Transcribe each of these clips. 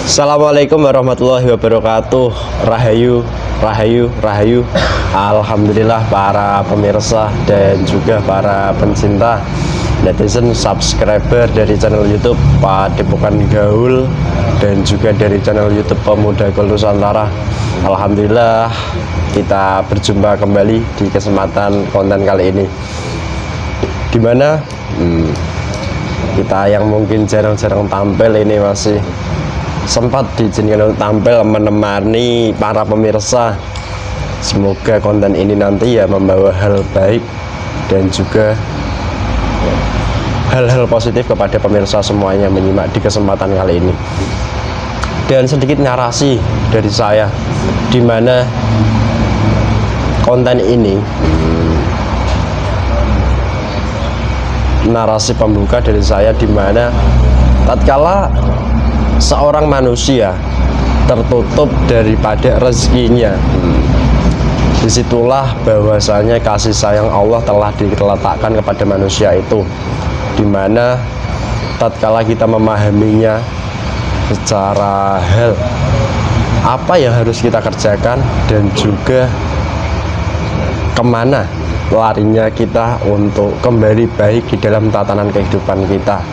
Assalamualaikum warahmatullahi wabarakatuh. Rahayu, rahayu, rahayu. Alhamdulillah para pemirsa dan juga para pencinta netizen subscriber dari channel YouTube Padepokan Gaul dan juga dari channel YouTube Pemuda Gaul Nusantara. Alhamdulillah kita berjumpa kembali di kesempatan konten kali ini, dimana kita yang mungkin jarang-jarang tampil ini masih sempat diizinkan untuk tampil menemani para pemirsa. Semoga konten ini nanti ya membawa hal baik dan juga hal-hal positif kepada pemirsa semuanya menyimak di kesempatan kali ini. Dan sedikit narasi dari saya, di mana konten ini narasi pembuka dari saya, di mana tatkala seorang manusia tertutup daripada rezekinya, disitulah bahwasanya kasih sayang Allah telah diletakkan kepada manusia itu, dimana tatkala kita memahaminya secara hal apa yang harus kita kerjakan dan juga kemana larinya kita untuk kembali baik di dalam tatanan kehidupan kita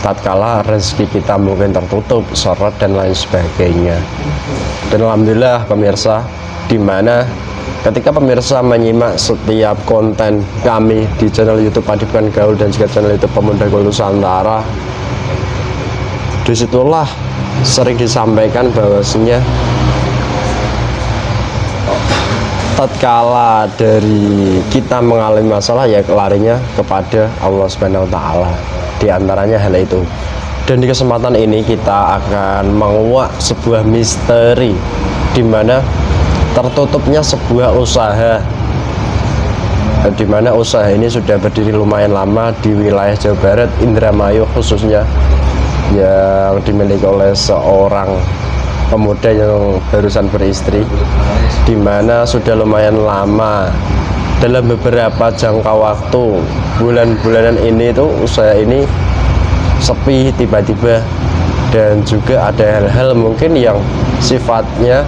tatkala rezeki kita mungkin tertutup, sorot dan lain sebagainya. Dan alhamdulillah pemirsa, dimana ketika pemirsa menyimak setiap konten kami di channel YouTube Padepokan Gaul dan juga channel YouTube Pemuda Gaul Nusantara, disitulah sering disampaikan bahwasanya tatkala dari kita mengalami masalah ya larinya kepada Allah Subhanahu wa taala, di antaranya hal itu. Dan di kesempatan ini kita akan menguak sebuah misteri, di mana tertutupnya sebuah usaha, di mana usaha ini sudah berdiri lumayan lama di wilayah Jawa Barat, Indramayu khususnya, yang dimiliki oleh seorang pemuda yang barusan beristri, di mana sudah lumayan lama. Dalam beberapa jangka waktu bulan-bulanan ini tuh usaha ini sepi tiba-tiba, dan juga ada hal-hal mungkin yang sifatnya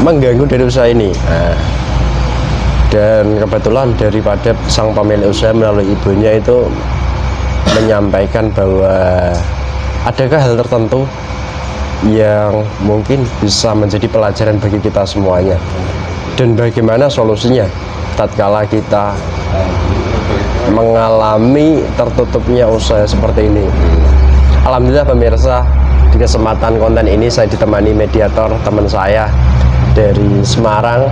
mengganggu dari usaha ini. Dan kebetulan daripada sang pemilik usaha melalui ibunya itu menyampaikan bahwa adakah hal tertentu yang mungkin bisa menjadi pelajaran bagi kita semuanya, dan bagaimana solusinya tatkala kita mengalami tertutupnya usaha seperti ini. Alhamdulillah pemirsa, di kesempatan konten ini saya ditemani mediator teman saya dari Semarang,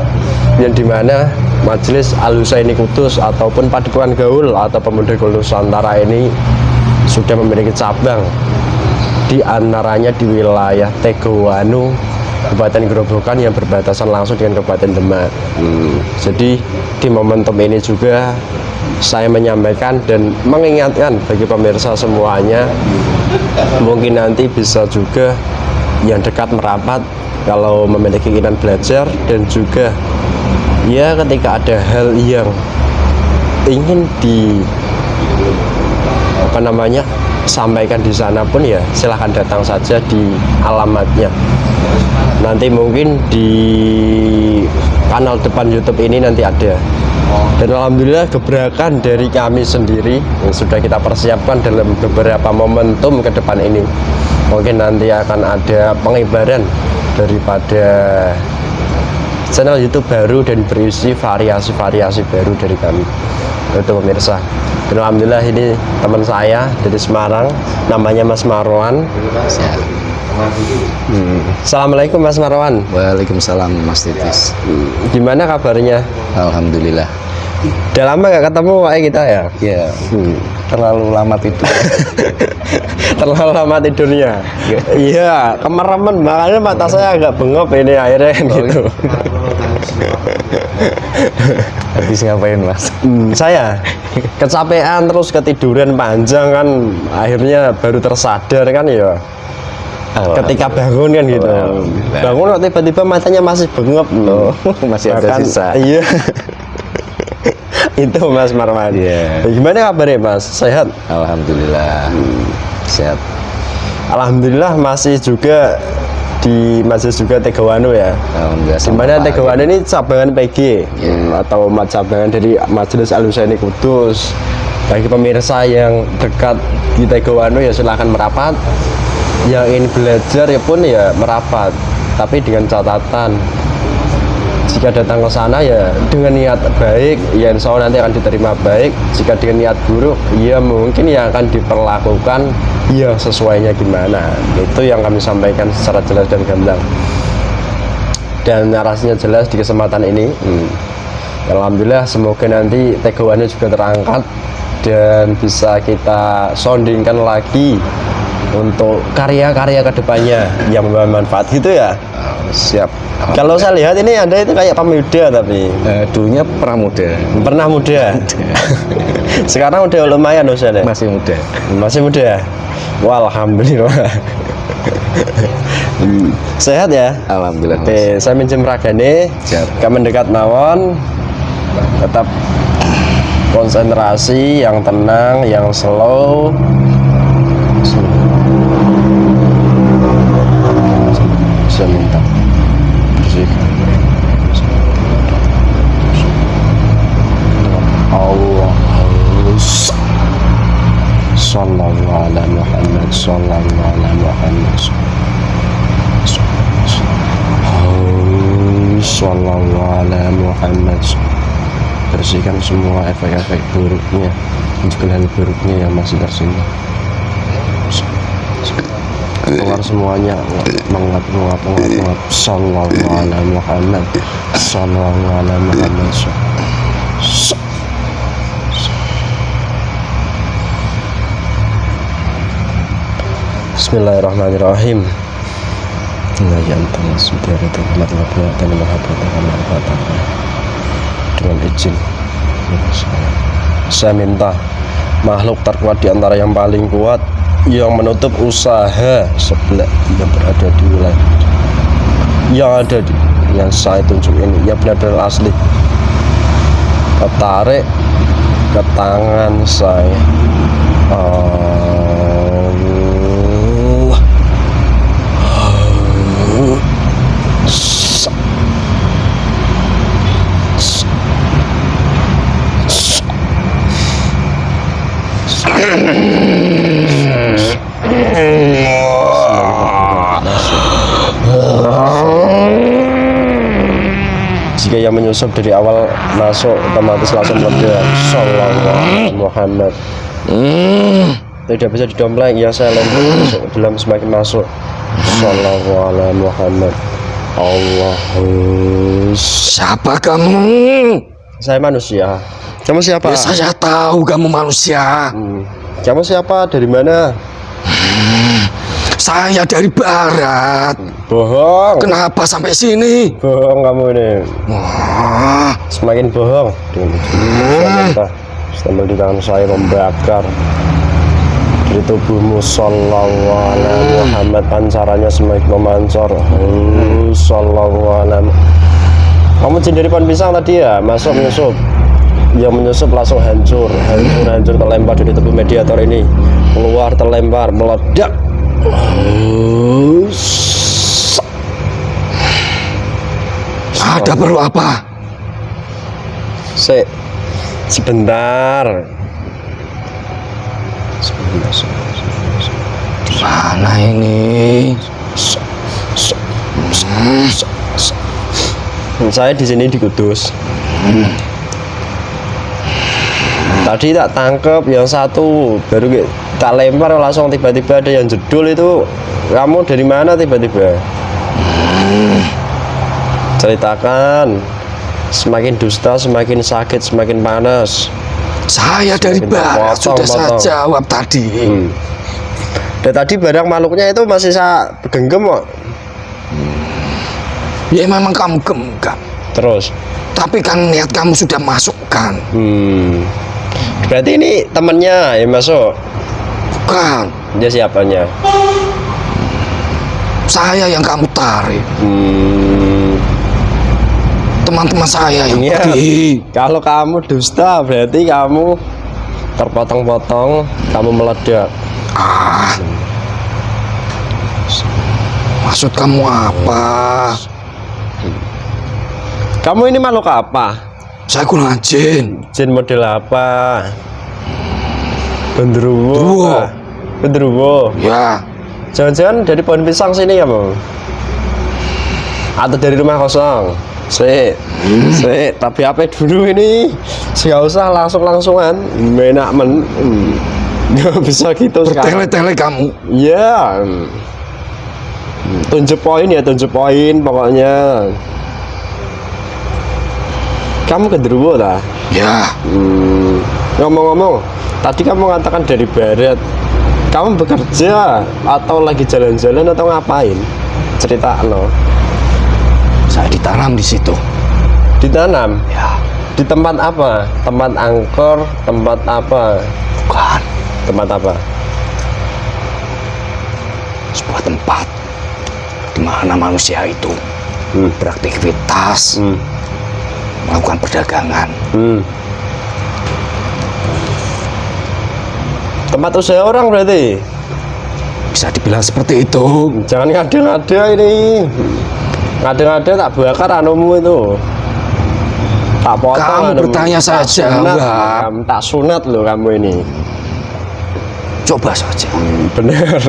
yang dimana Majelis Al-Husaini Kudus ataupun Padepokan Gaul atau Pemuda Gaul Nusantara ini sudah memiliki cabang, di antaranya di wilayah Tegowanu, Kabupaten Grobogan yang berbatasan langsung dengan Kabupaten Demak. Jadi di momentum ini juga saya menyampaikan dan mengingatkan bagi pemirsa semuanya, mungkin nanti bisa juga yang dekat merapat kalau memiliki keinginan belajar, dan juga ya ketika ada hal yang ingin sampaikan di sana pun ya silahkan datang saja di alamatnya. Nanti mungkin di kanal depan YouTube ini nanti ada. Dan alhamdulillah gebrakan dari kami sendiri yang sudah kita persiapkan dalam beberapa momentum ke depan ini. Mungkin nanti akan ada pengibaran daripada channel YouTube baru dan berisi variasi-variasi baru dari kami. Itu pemirsa. Dan alhamdulillah ini teman saya dari Semarang, namanya Mas Marwan. Assalamualaikum Mas Marwan. Waalaikumsalam Mas Titis. Gimana kabarnya? Alhamdulillah. Udah lama gak ketemu kita ya? Ya, terlalu lama tidur. Terlalu lama tidurnya. Iya, kemeremen, makanya mata saya agak bengop ini akhirnya gitu. Habis ngapain Mas? Saya kecapean terus ketiduran panjang kan, akhirnya baru tersadar kan ya ketika bangun kan gitu. Bangun kok tiba-tiba matanya masih bengep loh. Masih ada sisa. Iya. Itu Mas Marwan. Yeah. Gimana kabarnya Mas? Sehat? Alhamdulillah. Siap. Alhamdulillah masih juga di majelis juga Tegawano ya. Alhamdulillah. Dimana Tegawano ini cabangan PG Ya. atau cabangan dari Majelis Al-Husaini Kudus. Bagi pemirsa yang dekat di Tegawano ya silahkan merapat. Yang ingin belajar ya pun ya merapat. Tapi dengan catatan jika datang ke sana ya dengan niat baik ya insya Allah nanti akan diterima baik. Jika dengan niat buruk ya mungkin ya akan diperlakukan ya sesuainya gimana. Itu yang kami sampaikan secara jelas dan gamblang dan narasinya jelas di kesempatan ini. Alhamdulillah semoga nanti Tegawano juga terangkat dan bisa kita soundingkan lagi untuk karya-karya kedepannya yang membawa manfaat gitu ya. Siap. Kalau saya lihat ini Anda itu kayak pemuda tapi Dulunya pramuda. pernah muda. Sekarang udah lumayan Ustaz ya? Masih muda. Masih muda. Wah, alhamdulillah. Sehat ya? Alhamdulillah. Oke, saya minjem ragane. Siap. Kamu mendekat mawon. Tetap konsentrasi yang tenang, yang slow. Saya minta bersihkan Allah sallallahu ala Muhammad sallallahu ala Muhammad sallallahu ala Muhammad. Bersihkan semua efek-efek buruknya, hal buruknya yang masih tersimpan. Keluar semuanya, menguap sallallahu ala Muhammad sallallahu ala Muhammad. Bismillahirrahmanirrahim. La yantama sudara dan mahabbatan dengan izin saya minta makhluk terkuat di antara yang paling kuat yang menutup usaha sebelah yang berada di wilayah yang ada di yang saya tunjuk ini yang benar-benar asli ketarik ke tangan saya. Jika yang menyusup dari awal masuk otomatis langsung meledak. Sallallahu alaihi Muhammad. Tidak bisa didompleng, ya saya lempar masuk dalam semakin masuk. Sallallahu alaihi Muhammad. Siapa kamu? Saya manusia. Kamu siapa? Ya, saya tahu kamu manusia. Kamu siapa? Dari mana? Saya dari barat. Bohong. Kenapa sampai sini? Bohong kamu ini. Wah, Semakin bohong. Sambil di tangan saya membakar dari tubuhmu. Sallallahu alaihi Muhammad. Pancarannya semakin memancar. Sallallahu alaihi. Kamu jin dari pohon pisang tadi ya? Masuk menyusup. Yang menyusup langsung hancur terlempar dari tubuh mediator ini, keluar terlempar meledak. ada perlu apa? Sebentar. Mana ini? Saya di sini di Kudus. Tadi tak tangkep yang satu, baru tak lempar langsung tiba-tiba ada yang jedul itu. Kamu dari mana tiba-tiba? Ceritakan. Semakin dusta, semakin sakit, semakin panas. Saya dari barat, sudah saya jawab tadi. Dan tadi barang makhluknya itu masih saya genggam kok. Ya memang kamu genggam. Terus? Tapi kan niat kamu sudah masukkan. Berarti ini temennya yang masuk? Bukan. Dia siapanya? Saya yang kamu tarik. Teman-teman saya yang Iya. pergi. Kalau kamu dusta berarti kamu terpotong-potong, kamu meledak. Maksud kamu apa? Kamu ini makhluk apa? Saya guna jin. Jin model apa? Genderuwo. Genderuwo. apa? Genderuwo. Ya, Jangan-jangan dari pohon pisang sini kamu? Atau dari rumah kosong? Sik, tapi apa dulu ini? Nggak usah langsung-langsungan. Menak men. Nggak bisa gitu sekarang. bertele-tele kamu. Iya. Tunjuk poin ya, tunjuk poin pokoknya. Kamu genderuwo lah. Ya, Ngomong-ngomong, tadi kamu mengatakan dari barat. Kamu bekerja atau lagi jalan-jalan atau ngapain? Cerita lo. saya ditanam di situ. Ditanam? Ya, Di tempat apa? Tempat angkor, tempat apa? bukan Tempat apa? sebuah tempat di mana manusia itu beraktivitas, melakukan perdagangan. Tempat usaha orang berarti? Bisa dibilang seperti itu. Jangan ngada-ngada ini. Ngada-ngada tak bakar anumu itu. Tak potong Kamu anumu. bertanya saya Tak sunat, jawab. kamu. Tak sunat loh kamu ini. Coba saja. Bener.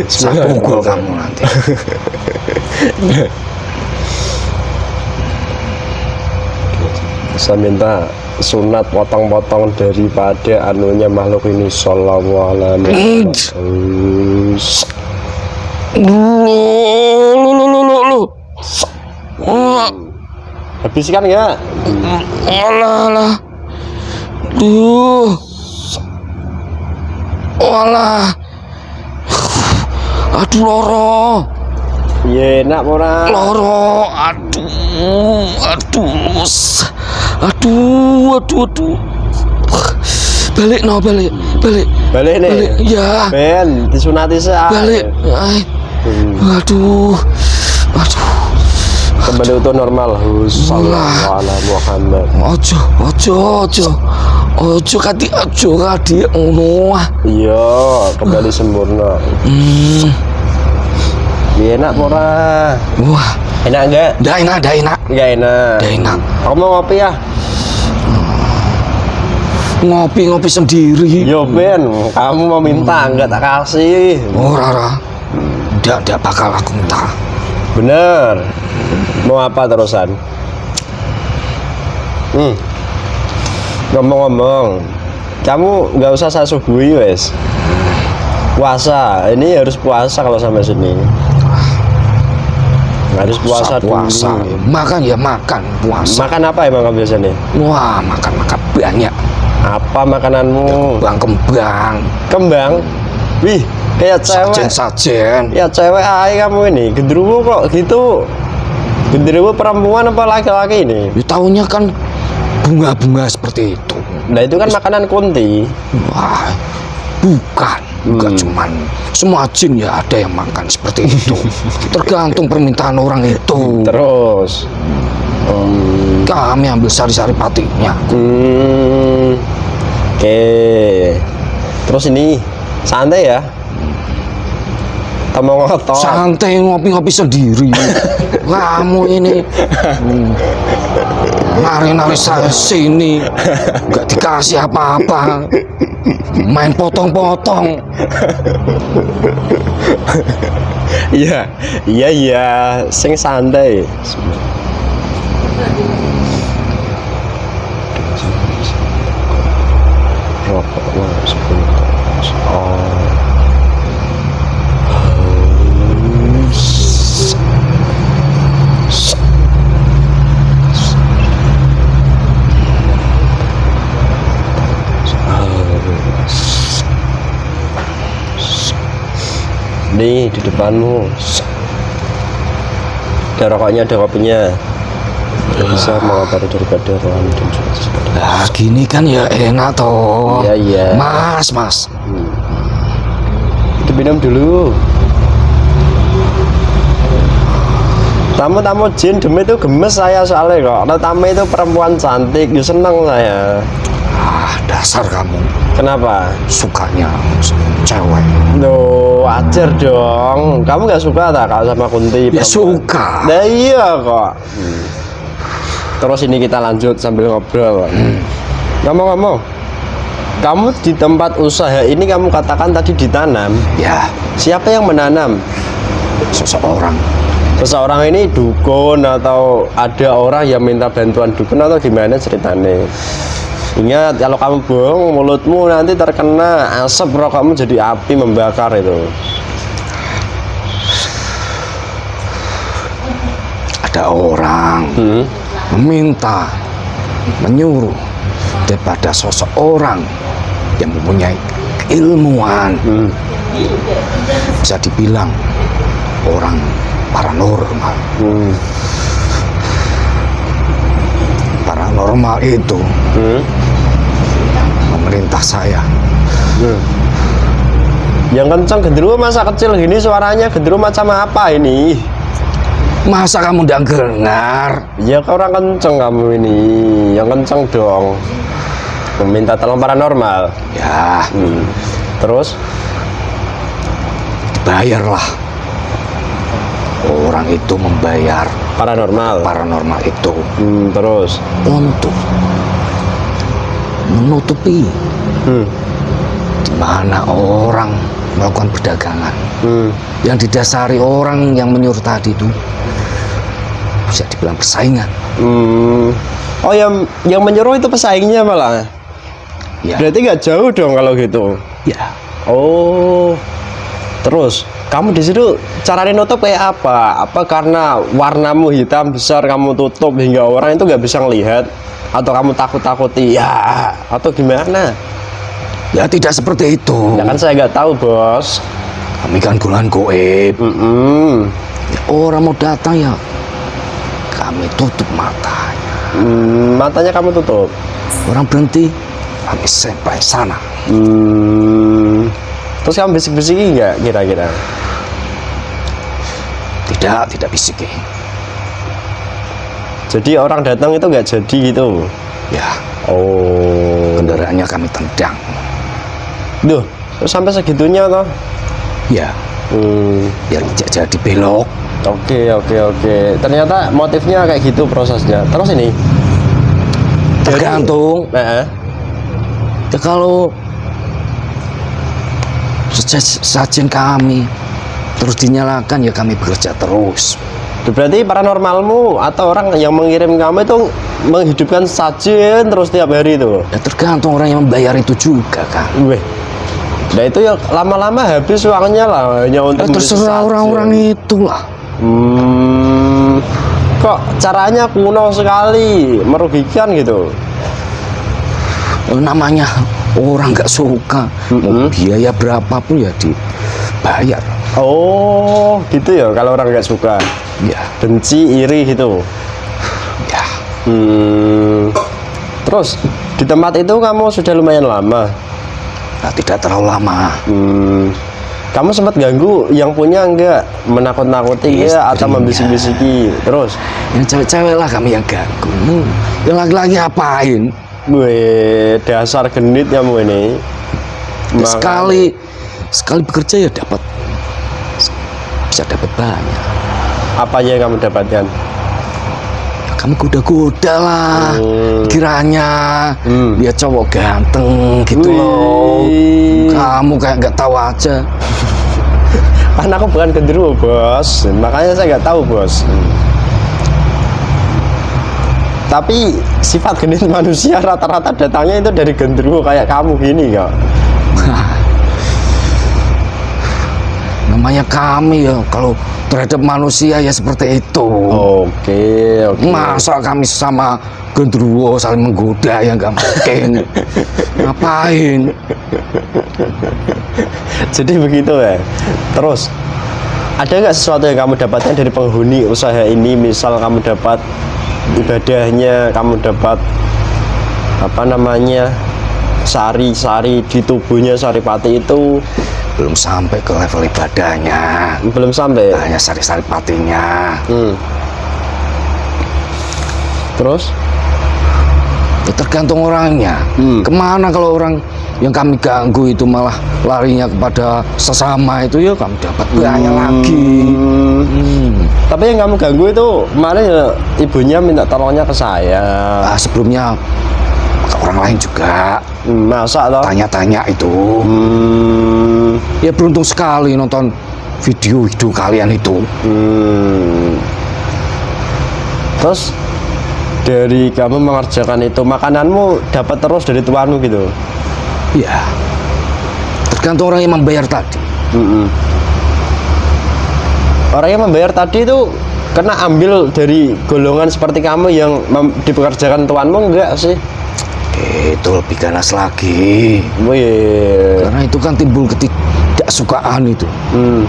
Saya pukul kamu nanti. Saya minta sunat potong-potong daripada anunya makhluk ini. Sallallahu alaihi wasallam. Habiskan ya. Alah. Walah. Aduh loro. Iya, enak ora? Loro. Aduh. Balik. Balik nih. Ya. Ben, disunati sih. Balik. Aduh. Kembali utuh normal. Sallallahu alaihi Muhammad. Ojo kadi ngono. Iya, kembali sempurna. Iya, enak ora? Wah, Enak enggak? dah enak. Enggak enak. Dah enak. Kamu mau ngopi ya? Ngopi sendiri. Yo Ben, kamu mau minta enggak tak kasih. Oh, Rara. Ndak bakal aku minta. Bener. Mau apa terusan? Ngomong-ngomong, kamu nggak usah saya subuhi wes. Puasa, ini harus puasa kalau sampai sini. Harus puasa dulu. Makan puasa. Makan apa emang kamu biasanya? Wah, makan banyak. Apa makananmu? Kembang. Kembang? Wih, kayak cewek. Sajen. Ya cewek aja kamu ini. Genderuwo kok gitu. Genderuwo perempuan apa laki-laki ini? Ya, taunya kan bunga-bunga seperti itu. Nah itu kan makanan kunti. Wah, bukan cuman semua jin ya ada yang makan seperti itu. Tergantung permintaan orang itu. Terus Kami ambil sari-sari patinya. Oke. Terus ini santai ya. Kamu ngotot. Santai ngopi sendiri. Kamu ini nari saya sini nggak dikasih apa-apa, main potong-potong. Iya, sing santai. Nih di depanmu ada rokoknya, ada kopinya. Bisa mengobati daripada rohani dan juga sesuatu. Nah gini kan ya enak toh. Iya. Mas Itu minum dulu. Tamu-tamu jin demi itu gemes saya soalnya kok. Karena tamu itu perempuan cantik, ya seneng saya. Dasar kamu Kenapa? sukanya cewek. Loh, wajar dong. Kamu nggak suka tak kalau sama Kunti? Ya perempuan? suka. Nah, iya kok. Terus ini kita lanjut sambil ngobrol. Ngomong-ngomong, kamu di tempat usaha ini kamu katakan tadi ditanam. Ya, Siapa yang menanam? seseorang. Seseorang ini dukun atau ada orang yang minta bantuan dukun atau gimana ceritanya? Ingat, kalau kamu bohong, mulutmu nanti terkena asap rokokmu jadi api membakar itu. Ada orang meminta, menyuruh daripada seseorang yang mempunyai keilmuan, bisa dibilang orang paranormal. Paranormal itu memerintah saya. Yang kencang gendruwo masa kecil gini suaranya gendruwo macam apa ini? Masa kamu tidak dengar? Ya orang kenceng kamu ini, yang kenceng dong. Meminta tolong paranormal. Ya, Terus? bayarlah. Orang itu membayar Paranormal. paranormal itu Terus? untuk menutupi di mana orang melakukan perdagangan yang didasari orang yang menyuruh tadi itu bisa dibilang persaingan. Oh, yang menyuruh itu pesaingnya malah. Ya, Berarti nggak jauh dong kalau gitu. ya. Oh, terus kamu di situ caranya nutup kayak apa? Apa karena warnamu hitam besar kamu tutup hingga orang itu nggak bisa ngelihat? Atau kamu takut-takuti ya? Atau gimana? Ya tidak seperti itu. Ya kan saya nggak tahu bos. Kami kan golongan goib. Ya, orang mau datang ya kami tutup matanya. Matanya kamu tutup. Orang berhenti kami sampai sana. Terus kamu bisik-bisiki nggak kira-kira? Tidak bisiki. Jadi orang datang itu nggak jadi gitu. Ya, Oh, kendaraannya kami tendang. duh, sampai segitunya toh? Ya, biar tidak jadi belok. Oke. Ternyata motifnya kayak gitu prosesnya. Terus ini? Tergantung. Jadi, Ya kalau sajen kami terus dinyalakan ya kami bekerja terus. berarti paranormalmu atau orang yang mengirim kamu itu menghidupkan sajen terus tiap hari itu? Ya tergantung orang yang membayar itu juga kan. Weh. Nah itu ya lama-lama habis uangnya lah hanya Ya untuk beli terserah sajen. orang-orang itulah. Kok caranya kuno sekali, merugikan gitu? Namanya orang nggak suka, mau biaya berapapun ya dibayar. Oh, gitu ya kalau orang nggak suka. Ya, Benci, iri gitu. ya. Terus di tempat itu kamu sudah lumayan lama. Nah, tidak terlalu lama. Kamu sempat ganggu yang punya enggak? Menakut-nakuti ya atau Istrinya. membisik-bisiki? Terus? Yang cewek-cewek lah kami yang ganggu. Yang laki-laki apain? Weh, dasar genit kamu ini. Ya, sekali bekerja ya bisa dapat banyak. Apa aja yang kamu dapatkan? Ya, kami goda-goda lah. Kiranya dia cowok ganteng gitu loh. Wih. Kamu kayak nggak tahu aja. Kan aku bukan gendruwo bos, makanya saya nggak tahu bos. Tapi sifat genit manusia rata-rata datangnya itu dari gendruwo kayak kamu gini kok. Namanya kami ya kalau terhadap manusia ya seperti itu. Oke. Masa kami sama gendruwo saling menggoda ya nggak mungkin. Ngapain? Jadi begitu ya. Terus ada nggak sesuatu yang kamu dapatkan dari penghuni usaha ini? Misal kamu dapat ibadahnya, kamu dapat apa namanya sari-sari di tubuhnya Saripati itu? Belum sampai ke level ibadahnya. Belum sampai. Hanya sari-sari patinya. Terus Ya, tergantung orangnya. Kemana kalau orang yang kami ganggu itu malah larinya kepada sesama itu, ya kami dapat bahaya lagi. Tapi yang kamu ganggu itu kemarin ya ibunya minta tolongnya ke saya. Nah, sebelumnya ke orang lain juga Masa toh? tanya-tanya itu. Ya beruntung sekali nonton video kalian itu. Terus dari kamu mengerjakan itu, makananmu dapat terus dari tuanmu gitu? Ya, tergantung orang yang membayar tadi. Orang yang membayar tadi itu kena ambil dari golongan seperti kamu yang dipekerjakan tuanmu enggak sih? Itu lebih ganas lagi. Wih. Karena itu kan timbul ketidaksukaan itu,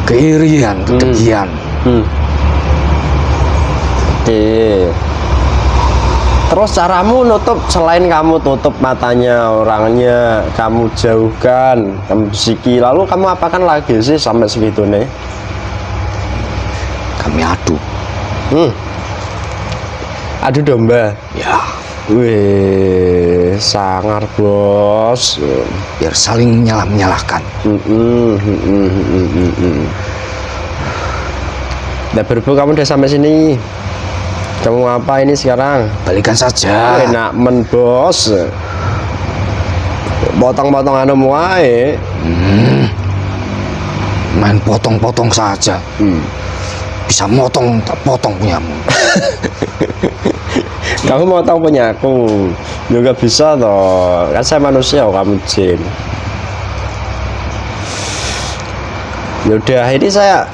keirian, kedegian. Oke. Terus caramu nutup, selain kamu tutup matanya orangnya, kamu jauhkan, kamu bisiki, lalu kamu apakan lagi sih sampai segitu nih? Kami adu. Adu domba. Ya, Wih, sangar bos. biar saling menyalahkan. Udah berbu, kamu udah sampai sini. Kamu mau apa ini sekarang? Balikan saja. Enak men bos. Potong-potong anu muai. Main potong-potong saja. Bisa motong tak potong punyamu. Kamu motong punya aku juga bisa toh. Kan saya manusia, kamu jin. Yaudah, ini saya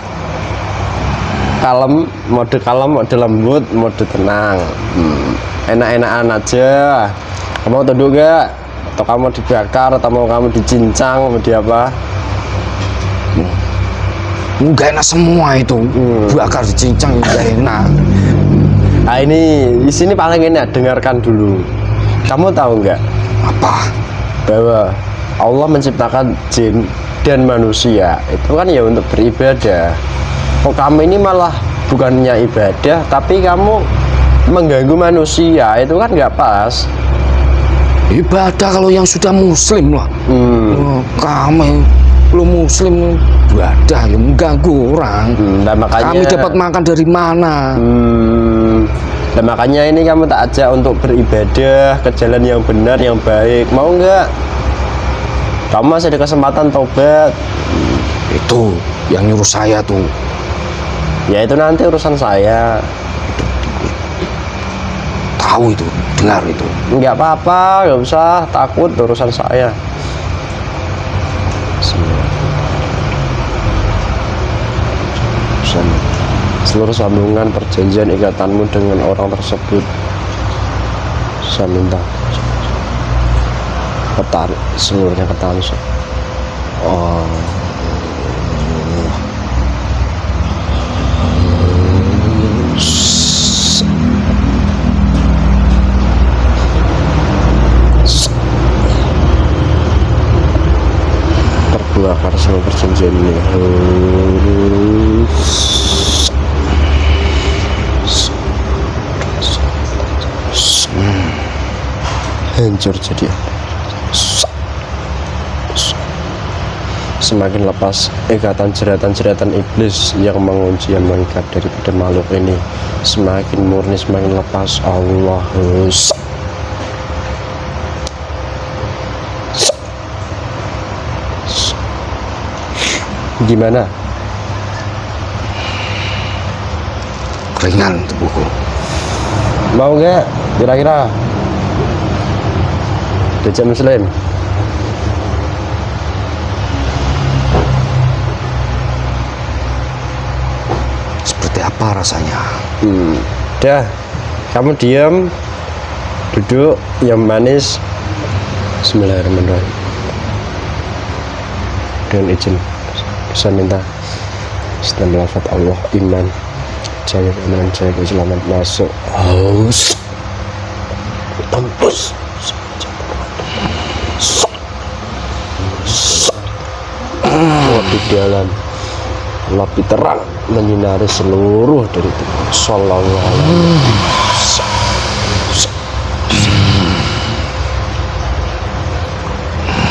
kalem, mode lembut, mode tenang. Enak-enakan aja. Kamu mau tunduk gak? Atau kamu mau dibakar? Atau mau kamu dicincang? Mau di apa? Enggak enak semua itu. Bakar dicincang enggak enak. Nah ini di sini paling enak, dengarkan dulu. Kamu tahu nggak Apa? bahwa Allah menciptakan jin dan manusia itu kan ya untuk beribadah. Kok kamu ini malah bukannya ibadah, tapi kamu mengganggu manusia, itu kan nggak pas. Ibadah kalau yang sudah muslim lah. Kami belum muslim ibadah yang mengganggu orang. Nah, makanya Kami dapat makan dari mana? Dan makanya ini kamu tak ajak untuk beribadah ke jalan yang benar, yang baik. Mau nggak? Kamu masih ada kesempatan tobat. Itu yang nyuruh saya tuh. Ya itu nanti urusan saya. Tahu itu, dengar itu. Nggak apa-apa, nggak usah takut, urusan saya. Seluruh sambungan perjanjian ikatanmu dengan orang tersebut saya minta ketarik, seluruhnya ketarik. Terbakar semua perjanjian ini. Hancur jadi semakin lepas ikatan jeratan-jeratan iblis yang mengunci, yang mengikat daripada makhluk ini, semakin murni, semakin lepas. Allah gimana? Ringan tubuhku. Mau nggak kira-kira diajak muslim? Seperti apa rasanya? Dah, kamu diam, duduk yang manis. Bismillahirrahmanirrahim. Dengan izin saya minta setelah lafaz Allah, iman, jaya keimanan, jaya keislaman masuk, haus, tembus lebih dalam, lebih terang, menyinari seluruh dari tubuh. Sallallahu alaihi wasallam.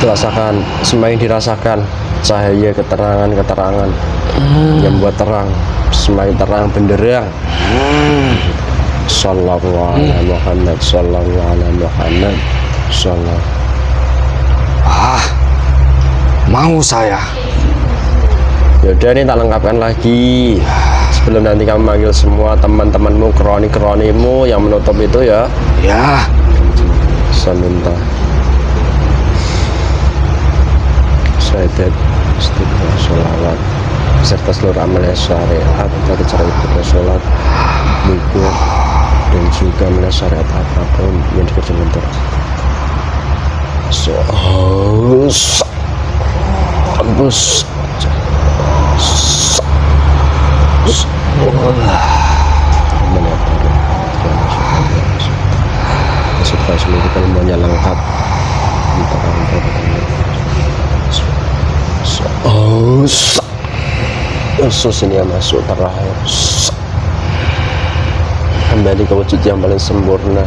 Rasakan, semakin dirasakan cahaya keterangan-keterangan yang membuat terang, semakin terang benderang. Sallallahu alaihi Muhammad, sallallahu alaihi Muhammad, sallallahu. Mau saya. Yaudah nih, tak lengkapkan lagi sebelum nanti kamu manggil semua teman-temanmu, kroni-kronimu yang menutup itu ya. Ya. Saya minta syahadat, istighfar, sholawat beserta seluruh amal syariat dari cara ibadah sholat, wudhu, dan juga amal syariat apapun yang dikerjakan untuk seluruh kalimatnya lengkap usus ini yang masuk terakhir, kembali ke wujud yang paling sempurna,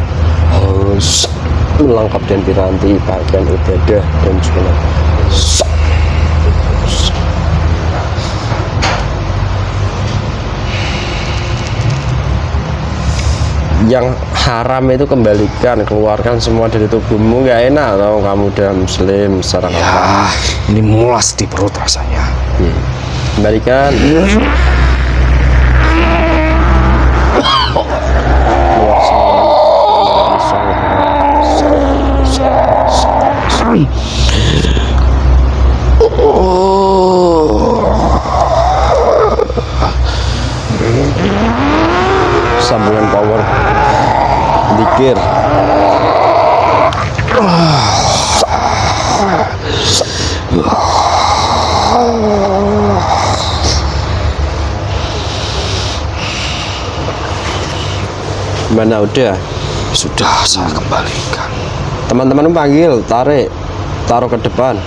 melengkap dan piranti bagian ibadah dan juga yang haram itu kembalikan, keluarkan semua dari tubuhmu. Gak enak tau kamu udah muslim secara Ya, ini mulas di perut rasanya. kembalikan. Sambungan power dikir. Mana udah? Sudah saya kembalikan. Teman-teman panggil, tarik, taruh ke depan.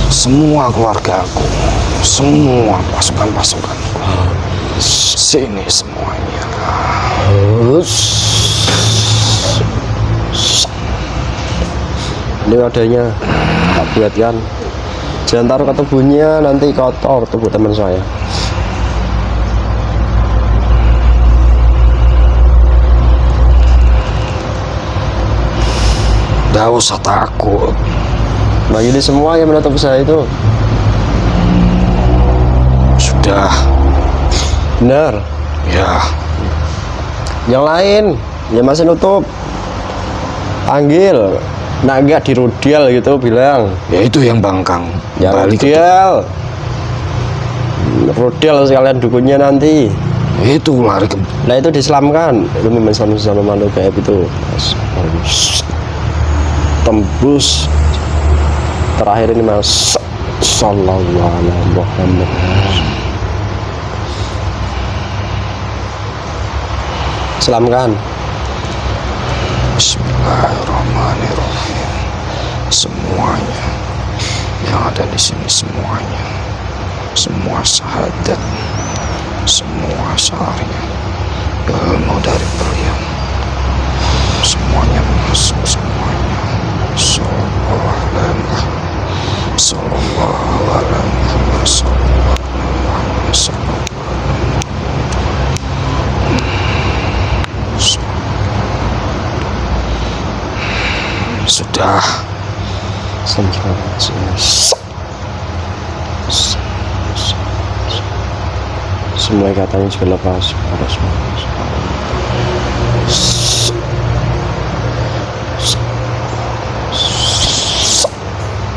Semua keluargaku, semua pasukan-pasukanku, sini semuanya. Ini adanya tak buatkan. Jangan taruh ke tubuhnya, nanti kotor tubuh teman saya. Tidak usah takut. Bagi ini semua yang menutup saya itu. Sudah. Benar. Ya. Yang lain yang masih nutup, panggil. Nah enggak di rudal gitu bilang. Ya itu yang bangkang. Ya Balik ke rudal. Rudal sekalian dukunnya nanti. itu lari ke Nah itu dislamkan. Demi Islam malu gaib itu. Tembus. Terakhir ini Mas sallallahu alaihi Muhammad. Selamkan. Bismillahirrahmanirrahim. Semuanya yang ada di sini, semuanya, semua syahadat, semua syariat, ilmu dari beliau, semuanya masuk, semuanya. Sallallahu alaihi wasallam. Sudah. Semua katanya juga lepas.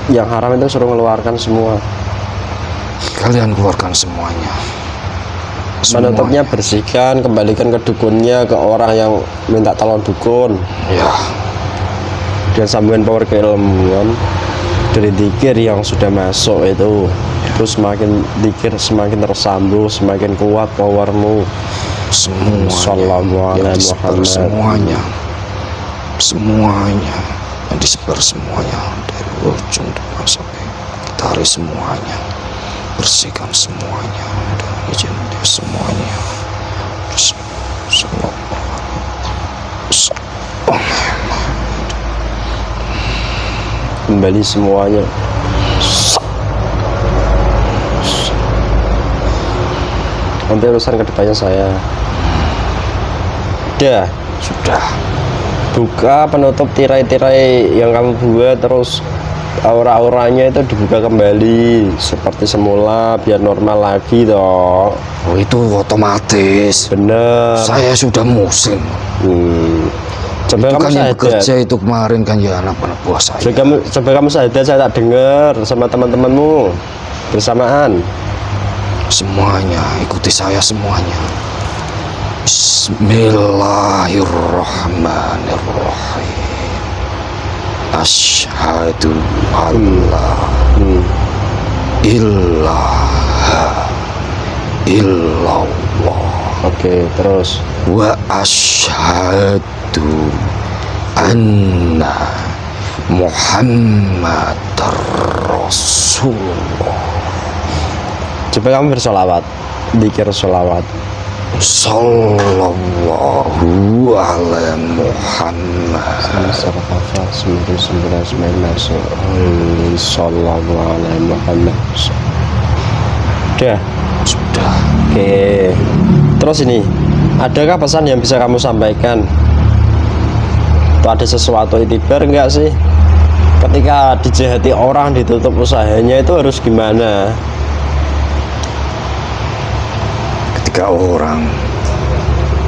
Yang haram itu suruh mengeluarkan semua. Kalian keluarkan semuanya. Menutupnya bersihkan, kembalikan ke dukunnya, ke orang yang minta tolong dukun. Ya. Dan sambungan power keilmuan dari zikir yang sudah masuk itu. Terus semakin zikir semakin tersambung, semakin kuat powermu. Semuanya Sallallahu yang alaihi disebar, Muhammad. semuanya yang disebar, semuanya dari ujung depan sampai tarik semuanya, bersihkan semuanya dengan izin dia semuanya. kembali semuanya. Nanti urusan kedepannya saya. Udah. Sudah. Buka penutup tirai-tirai yang kamu buat, terus aura-auranya itu dibuka kembali seperti semula biar normal lagi toh. Oh, itu otomatis. Bener. Saya sudah muslim. Coba Itu kamu kan yang sadar. bekerja itu kemarin kan ya anak-anak buah saya. Coba kamu sadar, saya tak dengar sama teman-temanmu bersamaan. Semuanya, ikuti saya semuanya. Bismillahirrahmanirrahim. Asyhadu alla ilaha illallah Oke, terus wa asyhadu anna Muhammadar Rasulullah. coba kamu bersolawat, dikir solawat. Sallallahu ala Muhammad. Sallallahu alaihi Muhammad. Udah. Sudah. Oke. Terus ini, adakah pesan yang bisa kamu sampaikan? Atau ada sesuatu itibar enggak sih? Ketika dijahati orang, ditutup usahanya, itu harus gimana? Ketika orang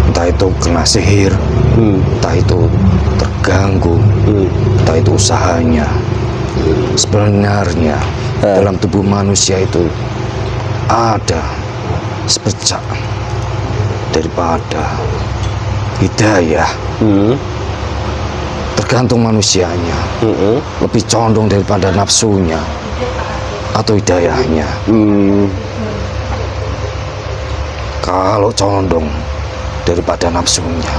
entah itu kena sihir, entah itu terganggu, entah itu usahanya, sebenarnya dalam tubuh manusia itu ada sepercak daripada hidayah. Tergantung manusianya, lebih condong daripada nafsunya atau hidayahnya. Kalau condong daripada nafsunya,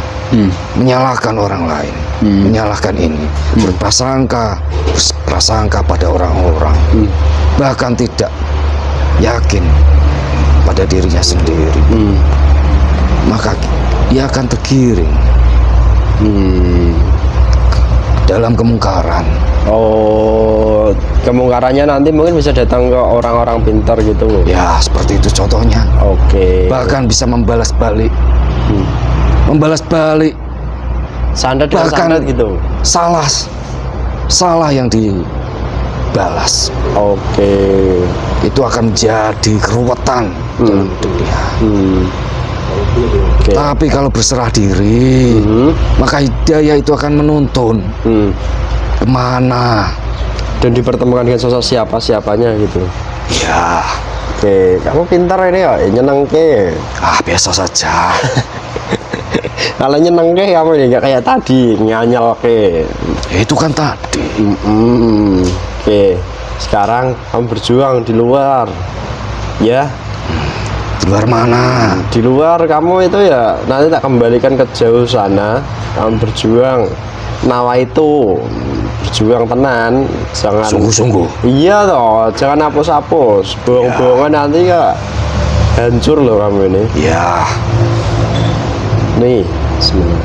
menyalahkan orang lain, menyalahkan ini, berprasangka pada orang-orang, bahkan tidak yakin pada dirinya sendiri, maka ia akan tergiring dalam kemungkaran. Oh, kemungkarannya nanti mungkin bisa datang ke orang-orang pintar gitu. Ya, seperti itu contohnya. Oke. Bahkan bisa membalas balik, membalas balik. Sandat dengan Bahkan sandat gitu. salah yang dibalas. Oke. Itu akan menjadi keruwetan dalam dunia. Oke. Tapi kalau berserah diri, maka hidayah itu akan menuntun kemana. Dan dipertemukan dengan sosok siapa-siapanya gitu. Ya, Oke, kamu pintar ini ya, nyeneng ke. biasa saja. Kalau nyeneng ke kamu ini nggak kayak tadi nyanyel ke. Itu kan tadi. Oke, sekarang kamu berjuang di luar, ya. Di luar mana? Di luar kamu itu ya nanti tak kembalikan ke jauh sana. Kamu berjuang, nawa itu berjuang tenan, jangan Sungguh-sungguh. Iya toh, jangan hapus-hapus, bohong-bohongan nanti ya hancur loh kamu ini. Ya, Nih, bismillah.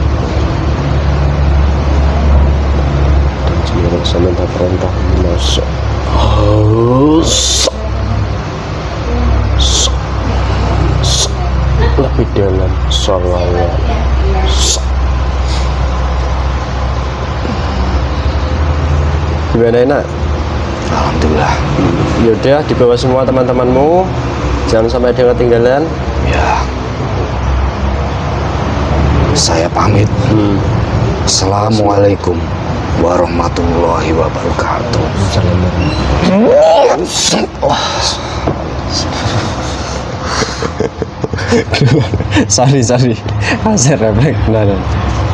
Dan juga saya minta perintah masuk. Lebih dalam sholawat. Gimana enak? alhamdulillah. Yaudah, dibawa semua teman-temanmu, jangan sampai ada yang ketinggalan. Ya, saya pamit. Assalamualaikum warahmatullahi wabarakatuh. sorry hasil refleks nah.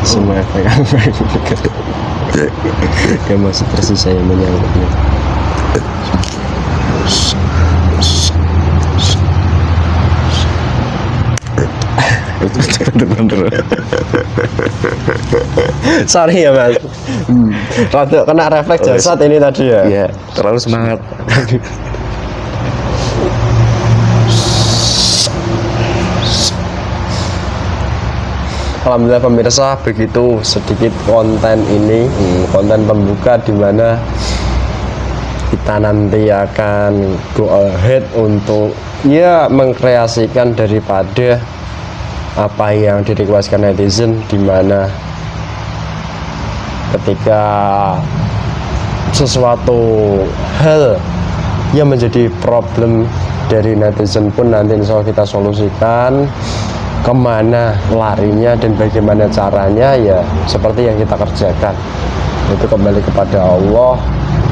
Semua efek gak masih persis saya menyangkutnya. Bener-bener. Sorry ya mas, rada kena refleks jasad ini tadi ya. Iya, terlalu semangat. Alhamdulillah pemirsa, begitu sedikit konten ini, konten pembuka di mana kita nanti akan go ahead untuk ya mengkreasikan daripada apa yang direquestkan netizen, dimana ketika sesuatu hal yang menjadi problem dari netizen pun nanti insya Allah kita solusikan, kemana larinya dan bagaimana caranya ya seperti yang kita kerjakan, itu kembali kepada Allah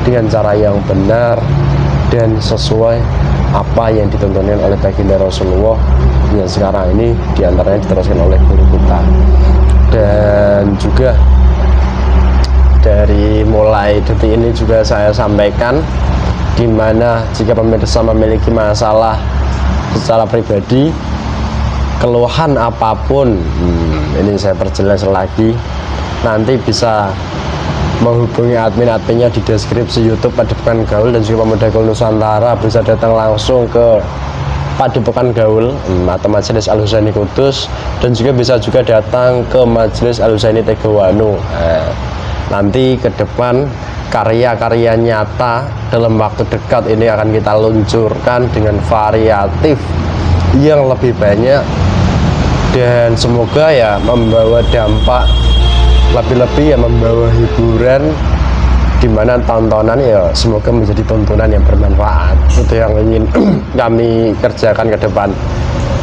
dengan cara yang benar dan sesuai apa yang ditontonin oleh baginda Rasulullah yang sekarang ini diantaranya diteruskan oleh guru kita. Dan juga dari mulai detik ini juga saya sampaikan, dimana jika pemirsa memiliki masalah secara pribadi, keluhan apapun, ini saya perjelas lagi, nanti bisa menghubungi adminnya di deskripsi YouTube Padepokan Gaul dan juga Pemuda Gaul Nusantara. Bisa datang langsung ke Padepokan Gaul atau Majelis Al Husaini Kudus, dan juga bisa juga datang ke Majelis Al Husaini Tegawanu. Nanti ke depan karya-karya nyata dalam waktu dekat ini akan kita luncurkan dengan variatif yang lebih banyak, dan semoga ya membawa dampak, lebih-lebih ya membawa hiburan, dimana tontonan ya semoga menjadi tontonan yang bermanfaat. Itu yang ingin kami kerjakan ke depan,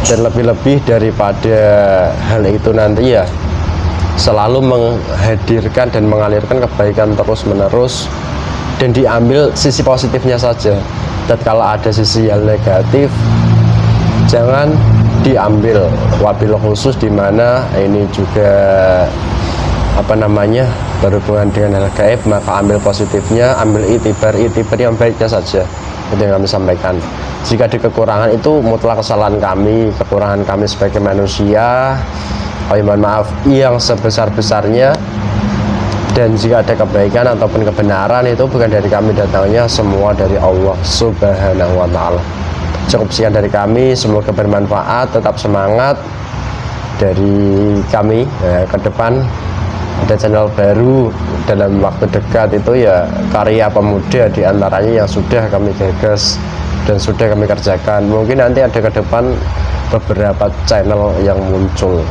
dan lebih-lebih daripada hal itu nanti ya selalu menghadirkan dan mengalirkan kebaikan terus menerus, dan diambil sisi positifnya saja. Dan kalau ada sisi yang negatif jangan diambil, wabil khusus dimana ini juga berhubungan dengan hal gaib, maka ambil positifnya, ambil itibar yang baiknya saja. Itu yang kami sampaikan. Jika ada kekurangan itu mutlak kesalahan kami, kekurangan kami sebagai manusia, mohon maaf yang sebesar-besarnya. Dan jika ada kebaikan ataupun kebenaran itu bukan dari kami datangnya, semua dari Allah Subhanahu wa ta'ala. Cukup sekian dari kami, semoga bermanfaat. Tetap semangat dari kami ke depan. Ada channel baru dalam waktu dekat itu ya karya pemuda diantaranya yang sudah kami gagas dan sudah kami kerjakan. Mungkin nanti ada ke depan beberapa channel yang muncul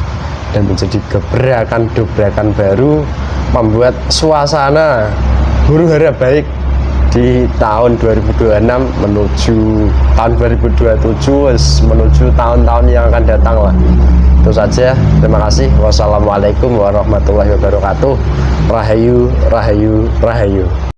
dan menjadi gebrakan-dobrakan baru, membuat suasana huru hara baik di tahun 2026 menuju tahun 2027, menuju tahun-tahun yang akan datang lah. Itu saja, terima kasih. Wassalamualaikum warahmatullahi wabarakatuh. Rahayu, rahayu, rahayu.